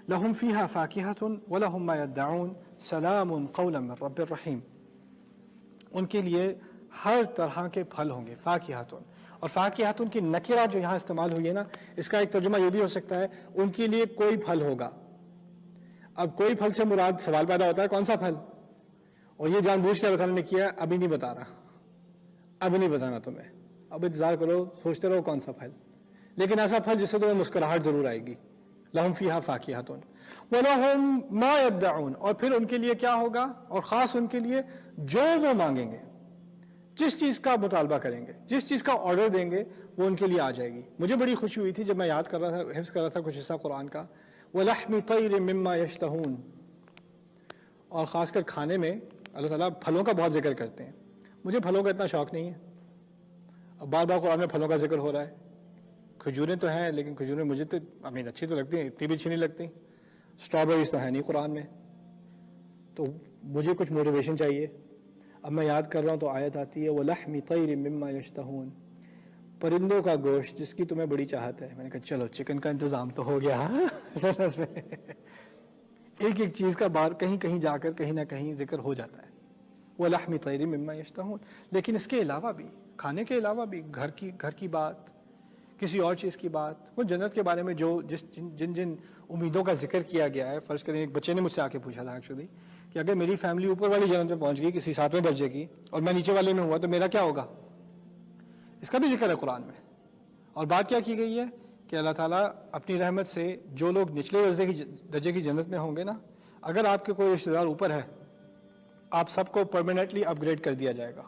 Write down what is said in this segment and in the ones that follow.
لہم فیہا فاکہۃ ولہم ما یدعون سلام قولا من رب الرحیم، ان کے لیے ہر طرح کے پھل ہوں گے. فاکہۃ، اور فاکہۃ کی نکرہ جو یہاں استعمال ہوئی ہے نا، اس کا ایک ترجمہ یہ بھی ہو سکتا ہے ان کے لیے کوئی پھل ہوگا. اب کوئی پھل سے مراد سوال پیدا ہوتا ہے کون سا پھل، اور یہ جان بوجھ کے اللہ تعالیٰ نے کیا ابھی نہیں بتا رہا، اب نہیں بتانا تمہیں، اب انتظار کرو، سوچتے رہو کون سا پھل، لیکن ایسا پھل جس سے تمہیں مسکراہٹ ضرور آئے گی. لہم فیہا فاکہۃ ولہم ما یدعون، اور پھر ان کے لیے کیا ہوگا، اور خاص ان کے لیے جو وہ مانگیں گے، جس چیز کا مطالبہ کریں گے، جس چیز کا آرڈر دیں گے وہ ان کے لیے آ جائے گی. مجھے بڑی خوشی ہوئی تھی جب میں یاد کر رہا تھا، حفظ کر رہا تھا کچھ حصہ قرآن کا، وَلَحْمِ طَيْرٍ مِّمَّا يَشْتَهُونَ، اور خاص کر کھانے میں اللہ تعالیٰ پھلوں کا بہت ذکر کرتے ہیں. مجھے پھلوں کا اتنا شوق نہیں ہے، اب بار بار قرآن میں پھلوں کا ذکر ہو رہا ہے. کھجوریں تو ہیں لیکن کھجوریں مجھے تو اچھی تو لگتی ہیں، اتنی بھی اچھی نہیں لگتی. اسٹرابیریز تو ہیں نہیں قرآن میں، تو مجھے کچھ موٹیویشن چاہیے. اب میں یاد کر رہا ہوں تو آیت آتی ہے وَلَحْمِ طَيْرٍ مِّمَّا يَشْتَهُونَ، پرندوں کا گوشت جس کی تمہیں بڑی چاہت ہے. میں نے کہا چلو چکن کا انتظام تو ہو گیا. ایک ایک چیز کا بار کہیں کہیں جا کر کہیں نہ کہیں ذکر ہو جاتا ہے. وَلَحْمِ طَيْرٍ مِّمَّا يَشْتَهُونَ، لیکن اس کے علاوہ بھی، کھانے کے علاوہ بھی گھر کی بات، کسی اور چیز کی بات، وہ جنت کے بارے میں جو جن امیدوں کا ذکر کیا گیا ہے. فرض کریں ایک بچے نے مجھ سے آ کے پوچھا تھا ایکچولی کہ اگر میری فیملی اوپر والی جنت میں پہنچ گئی کسی 7ویں درجے کی اور میں نیچے والے میں ہوا تو میرا کیا ہوگا. اس کا بھی ذکر ہے قرآن میں. اور بات کیا کی گئی ہے کہ اللہ تعالیٰ اپنی رحمت سے جو لوگ نچلے درجے کی جنت میں ہوں گے نا، اگر آپ کے کوئی رشتہ دار اوپر ہے، آپ سب کو پرماننٹلی اپ گریڈ کر دیا جائے گا.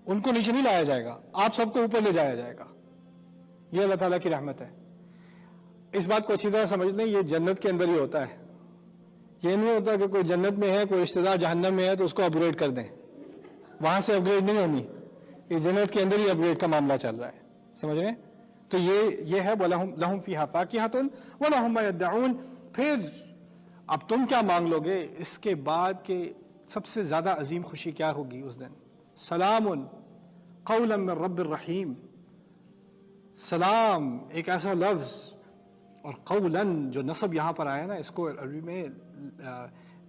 ان کو نیچے نہیں لایا جائے گا، آپ سب کو اوپر لے جایا جائے گا. یہ اللہ تعالیٰ کی رحمت ہے. اس بات کو اچھی طرح سمجھ لیں، یہ جنت کے اندر ہی ہوتا ہے. یہ نہیں ہوتا کہ کوئی جنت میں ہے، کوئی رشتہ دار جہنم میں ہے تو اس کو اپ گریڈ کر دیں، وہاں سے اپ گریڈ نہیں ہونی. یہ جنت کے اندر ہی اپ گریڈ کا معاملہ چل رہا ہے. سمجھ رہے ہیں؟ تو یہ ہے لَهُمْ فِيهَا فَاكِهَةٌ وَلَهُمْ مَا يَدَّعُونَ. پھر اب تم کیا مانگ لو گے اس کے بعد کہ سب سے زیادہ عظیم خوشی کیا ہوگی اس دن؟ سلام قولا من رب الرحیم. سلام ایک ایسا لفظ، اور قولا جو نصب یہاں پر آیا نا، اس کو عربی میں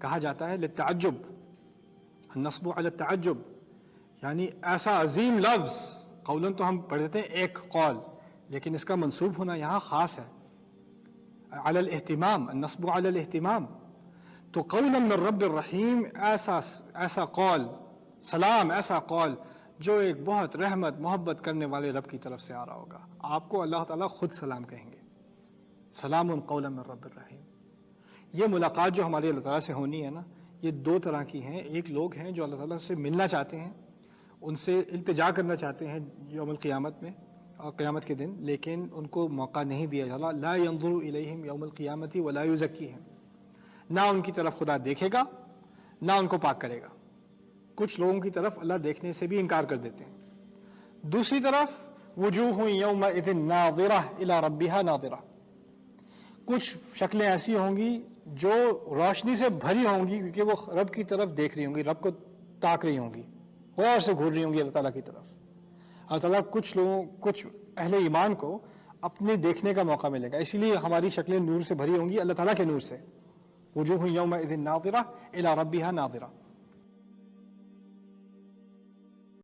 کہا جاتا ہے للتعجب، النصب علی التعجب، یعنی ایسا عظیم لفظ. قولا تو ہم پڑھتے ہیں ایک قول، لیکن اس کا منصوب ہونا یہاں خاص ہے، علی الاہتمام، النصب علی الاہتمام. تو قولا من رب الرحیم، ایسا قول، سلام ایسا قول جو ایک بہت رحمت محبت کرنے والے رب کی طرف سے آ رہا ہوگا. آپ کو اللہ تعالیٰ خود سلام کہیں گے. سلام قولا من رب الرحیم. یہ ملاقات جو ہماری اللہ تعالیٰ سے ہونی ہے نا، یہ دو طرح کی ہیں. ایک لوگ ہیں جو اللہ تعالیٰ سے ملنا چاہتے ہیں، ان سے التجا کرنا چاہتے ہیں یوم القیامت میں اور قیامت کے دن، لیکن ان کو موقع نہیں دیا جاتا. لا ينظر الیہم یوم القیامت ولا یزکیہم، نہ ان کی طرف خدا دیکھے گا نہ ان کو پاک کرے گا. کچھ لوگوں کی طرف اللہ دیکھنے سے بھی انکار کر دیتے ہیں. دوسری طرف وجوہ یومئذ ناظرہ الی ربہا ناظرہ، کچھ شکلیں ایسی ہوں گی جو روشنی سے بھری ہوں گی کیونکہ وہ رب کی طرف دیکھ رہی ہوں گی، رب کو تاک رہی ہوں گی، غور سے گھور رہی ہوں گی اللہ تعالیٰ کی طرف. اللہ تعالیٰ کچھ اہل ایمان کو اپنے دیکھنے کا موقع ملے گا، اسی لیے ہماری شکلیں نور سے بھری ہوں گی، اللہ تعالیٰ کے نور سے. وجوہ یومئذ ناظرہ الی ربہا ناظرہ.